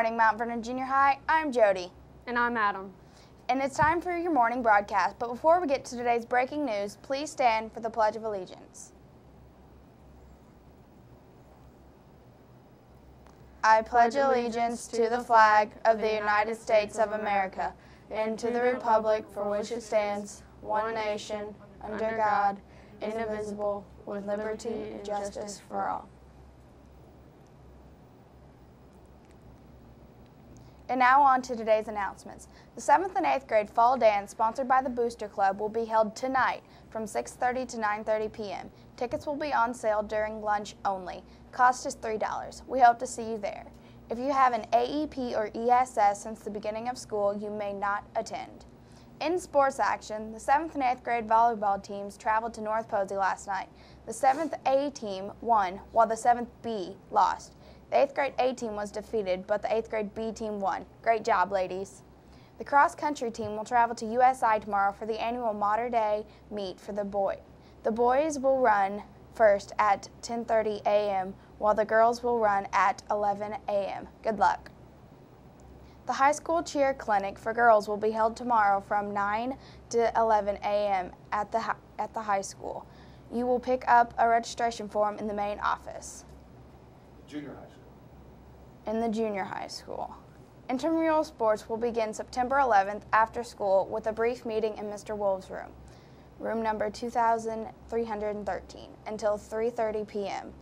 morning, Mount Vernon Junior High. I'm Jody. And I'm Adam. And it's time for your morning broadcast. But before we get to today's breaking news, please stand for the Pledge of Allegiance. I pledge allegiance to the flag of the United States of America and to the republic for which it stands, one nation, under God, indivisible, with liberty and justice for all. And now on to today's announcements. The 7th and 8th grade fall dance sponsored by the Booster Club will be held tonight from 6:30 to 9:30 p.m. Tickets will be on sale during lunch only. Cost is $3. We hope to see you there. If you have an AEP or ESS since the beginning of school, you may not attend. In sports action, the 7th and 8th grade volleyball teams traveled to North Posey last night. The 7th A team won, while the 7th B lost. The 8th grade A team was defeated, but the 8th grade B team won. Great job, ladies. The cross-country team will travel to USI tomorrow for the annual Mater Day meet for the boys. The boys will run first at 10:30 a.m., while the girls will run at 11 a.m. Good luck. The high school cheer clinic for girls will be held tomorrow from 9 to 11 a.m. at the high school. You will pick up a registration form in the main office. Junior high school. In the junior high school. Intramural sports will begin September 11th after school with a brief meeting in Mr. Wolf's room, room number 2313, until 3:30 p.m.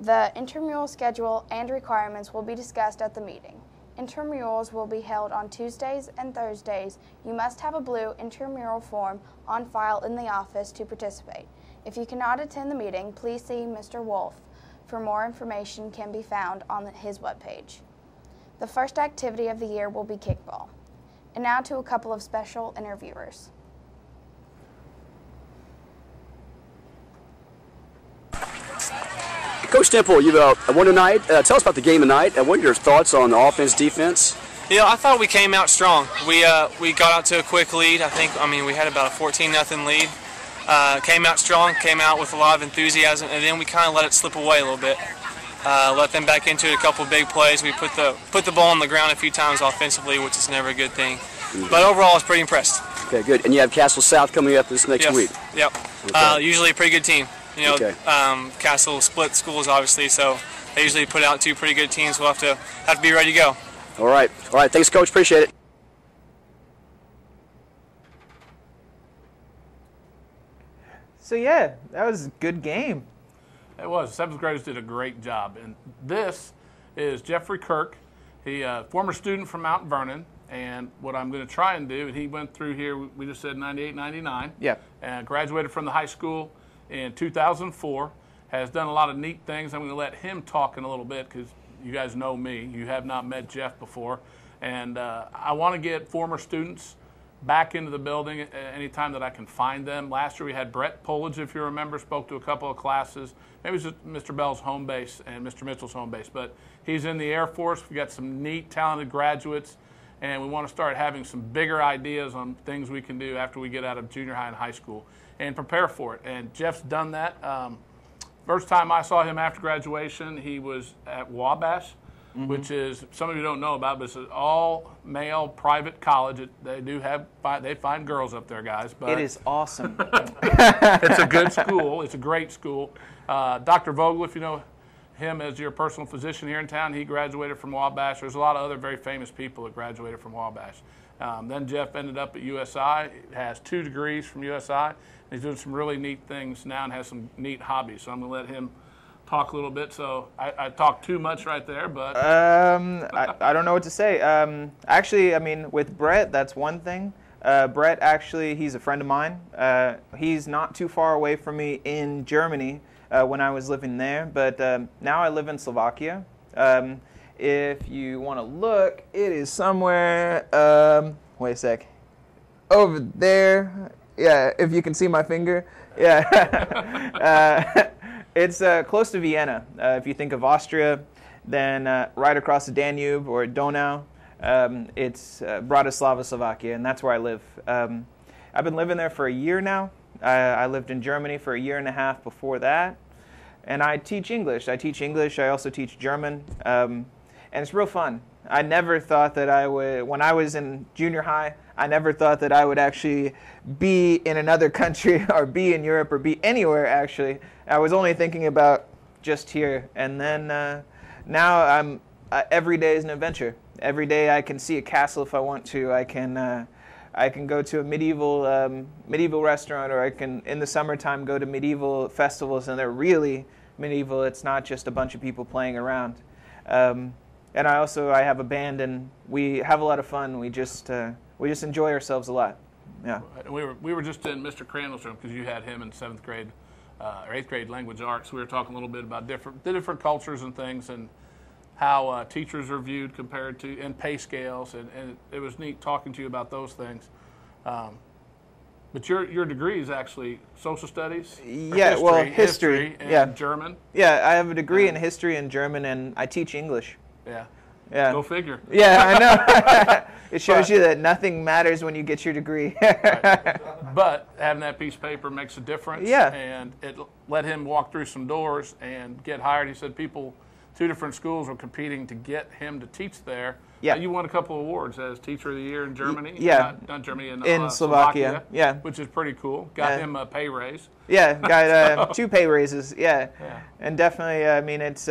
The intramural schedule and requirements will be discussed at the meeting. Intramurals will be held on Tuesdays and Thursdays. You must have a blue intramural form on file in the office to participate. If you cannot attend the meeting, please see Mr. Wolf. For more information can be found on his webpage. The first activity of the year will be kickball. And now to a couple of special interviewers. Coach Temple, you won tonight. Tell us about the game tonight. What are your thoughts on the offense, defense? I thought we came out strong. We got out to a quick lead. We had about a 14-0 lead. Came out strong, came out with a lot of enthusiasm, and then we kind of let it slip away a little bit. Let them back into it, a couple big plays. We put the ball on the ground a few times offensively, which is never a good thing. But overall, I was pretty impressed. Okay, good. And you have Castle South coming up this next week. Yep. Okay. Usually a pretty good team. Okay. Castle split schools, obviously, so they usually put out two pretty good teams. We'll have to be ready to go. All right. Thanks, Coach. Appreciate it. So yeah, that was a good game. It was. 7th graders did a great job. And this is Jeffrey Kirk. He former student from Mount Vernon. And what I'm going to try and do, he went through here, we just said 98, 99. Yeah. And graduated from the high school in 2004. Has done a lot of neat things. I'm going to let him talk in a little bit because you guys know me. You have not met Jeff before. And I want to get former students back into the building anytime that I can find them. Last year we had Brett Pullage, if you remember, spoke to a couple of classes. Maybe it was Mr. Bell's home base and Mr. Mitchell's home base, but he's in the Air Force. We got some neat, talented graduates, and we want to start having some bigger ideas on things we can do after we get out of junior high and high school and prepare for it. And Jeff's done that. First time I saw him after graduation, he was at Wabash, which is, some of you don't know about, but it's an all-male private college. They find girls up there, guys. But It is awesome. it's a good school. It's a great school. Dr. Vogel, if you know him as your personal physician here in town, he graduated from Wabash. There's a lot of other very famous people that graduated from Wabash. Then Jeff ended up at USI, has 2 degrees from USI. And he's doing some really neat things now and has some neat hobbies. So I'm going to let him talk a little bit. So I talked too much right there, but I don't know what to say. Actually, with Brett, that's one thing. Brett, actually, he's a friend of mine. He's not too far away from me in Germany when I was living there, but now I live in Slovakia. If you want to look, it is somewhere, wait a sec, over there. Yeah, if you can see my finger. Yeah. It's close to Vienna. If you think of Austria, then right across the Danube or Donau, it's Bratislava, Slovakia, and that's where I live. I've been living there for a year now. I lived in Germany for a year and a half before that. And I teach English. I also teach German. And it's real fun. I never thought that I would, when I was in junior high, I never thought that I would actually be in another country or be in Europe or be anywhere, actually. I was only thinking about just here. And then now every day is an adventure. Every day I can see a castle if I want to. I can go to a medieval restaurant, or I can, in the summertime, go to medieval festivals, and they're really medieval. It's not just a bunch of people playing around. And I have a band, and we have a lot of fun. We just enjoy ourselves a lot. Yeah. We were just in Mr. Crandall's room because you had him in 7th grade or 8th grade language arts. We were talking a little bit about the different cultures and things, and how teachers are viewed compared to, and pay scales, and it was neat talking to you about those things. But your degree is actually social studies? Yeah, history and German? Yeah, I have a degree in history and German, and I teach English. Yeah. Yeah. Go figure. Yeah, I know. It shows you that nothing matters when you get your degree. Right. But having that piece of paper makes a difference. Yeah. And it let him walk through some doors and get hired. He said 2 different schools were competing to get him to teach there. Yeah. You won a couple of awards as Teacher of the Year in Germany. Yeah. Not Germany, in Slovakia. Yeah. Which is pretty cool. Got him a pay raise. Yeah, got 2 pay raises. Yeah. And definitely, I mean, it's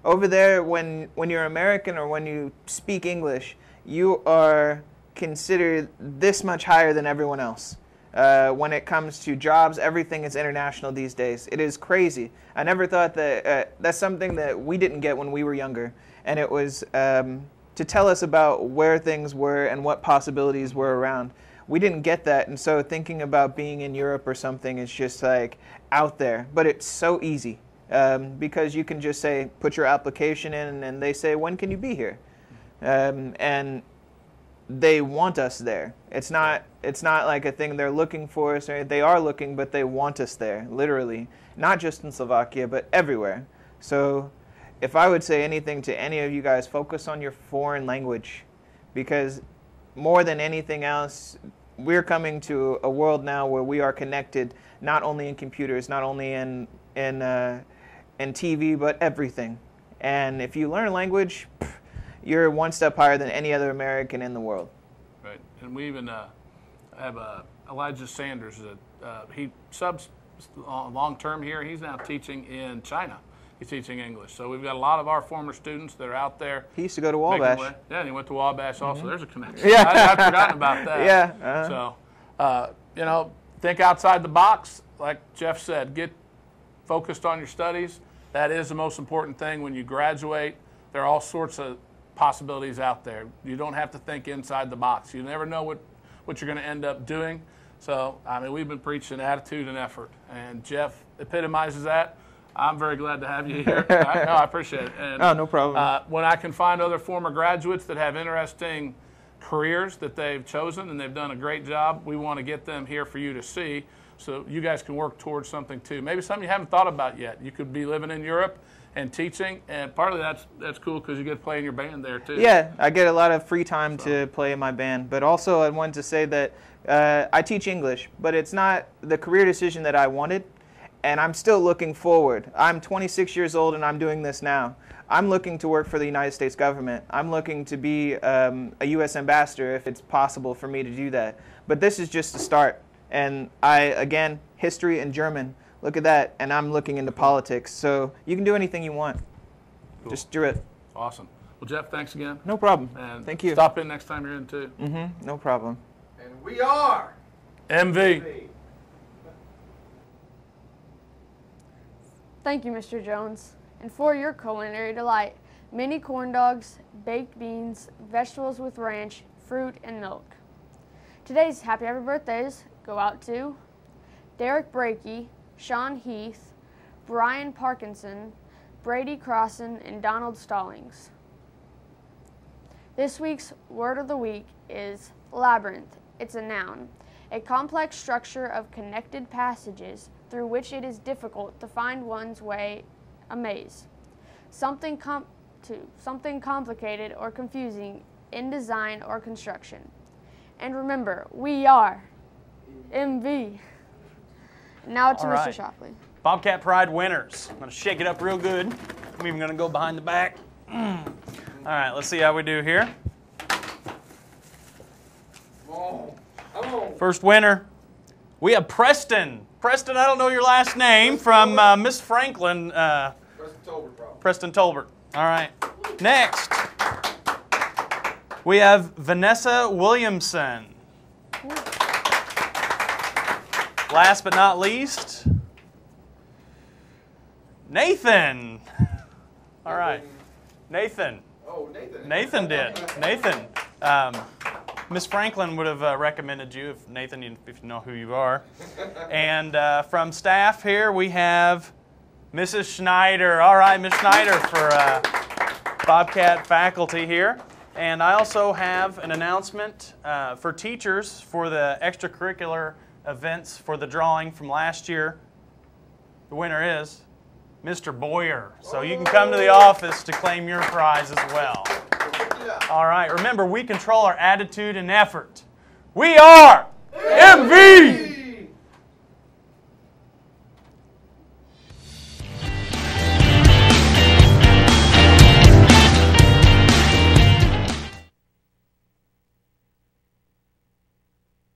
over there when you're American or when you speak English, you are considered this much higher than everyone else. When it comes to jobs, everything is international these days. It is crazy. I never thought that that's something that we didn't get when we were younger. And it was to tell us about where things were and what possibilities were around. We didn't get that. And so thinking about being in Europe or something is just like out there. But it's so easy because you can just say, put your application in, and they say, when can you be here? And they want us there. It's not like a thing they're looking for us. Or they are looking, but they want us there, literally. Not just in Slovakia, but everywhere. So if I would say anything to any of you guys, focus on your foreign language. Because more than anything else, we're coming to a world now where we are connected, not only in computers, not only in TV, but everything. And if you learn language, you're one step higher than any other American in the world. Right, and we even have Elijah Sanders. He subs long term here. He's now teaching in China. He's teaching English. So we've got a lot of our former students that are out there. He used to go to Wabash. Yeah, he went to Wabash also. There's a connection. Yeah. I'd forgotten about that. Yeah. So, think outside the box. Like Jeff said, get focused on your studies. That is the most important thing when you graduate. There are all sorts of possibilities out there. You don't have to think inside the box. You never know what you're going to end up doing. So, I mean, we've been preaching attitude and effort, and Jeff epitomizes that. I'm very glad to have you here. I appreciate it. And, no problem. When I can find other former graduates that have interesting careers that they've chosen and they've done a great job, we want to get them here for you to see so you guys can work towards something too. Maybe something you haven't thought about yet. You could be living in Europe and teaching, and partly that's cool because you get to play in your band there too. Yeah, I get a lot of free time to play in my band. But also I wanted to say that I teach English, but it's not the career decision that I wanted. And I'm still looking forward. I'm 26 years old and I'm doing this now. I'm looking to work for the United States government. I'm looking to be a U.S. ambassador if it's possible for me to do that. But this is just the start. And again, history and German. Look at that. And I'm looking into politics. So you can do anything you want. Cool. Just do it. Awesome. Well, Jeff, thanks again. No problem. And thank you. Stop in next time you're in too. No problem. And we are MV. Thank you, Mr. Jones. And for your culinary delight, mini corn dogs, baked beans, vegetables with ranch, fruit, and milk. Today's happy birthdays go out to Derek Brakey, Sean Heath, Brian Parkinson, Brady Crossan, and Donald Stallings. This week's word of the week is labyrinth. It's a noun, a complex structure of connected passages through which it is difficult to find one's way, a maze. Something complicated or confusing in design or construction. And remember, we are MV. Now to Mr. Shockley. Bobcat Pride winners. I'm going to shake it up real good. I'm even going to go behind the back. All right, let's see how we do here. First winner, we have Preston. Preston, I don't know your last name, from Miss Franklin. Preston Tolbert. All right. Next, we have Vanessa Williamson. Last but not least, Nathan. All right. Nathan. Oh, Nathan. Nathan did. Nathan. Miss Franklin would have recommended you, if Nathan, if you know who you are. And from staff here, we have Mrs. Schneider. All right, Miss Schneider for Bobcat faculty here. And I also have an announcement for teachers for the extracurricular events for the drawing from last year. The winner is Mr. Boyer. So you can come to the office to claim your prize as well. All right, remember, we control our attitude and effort. We are MV!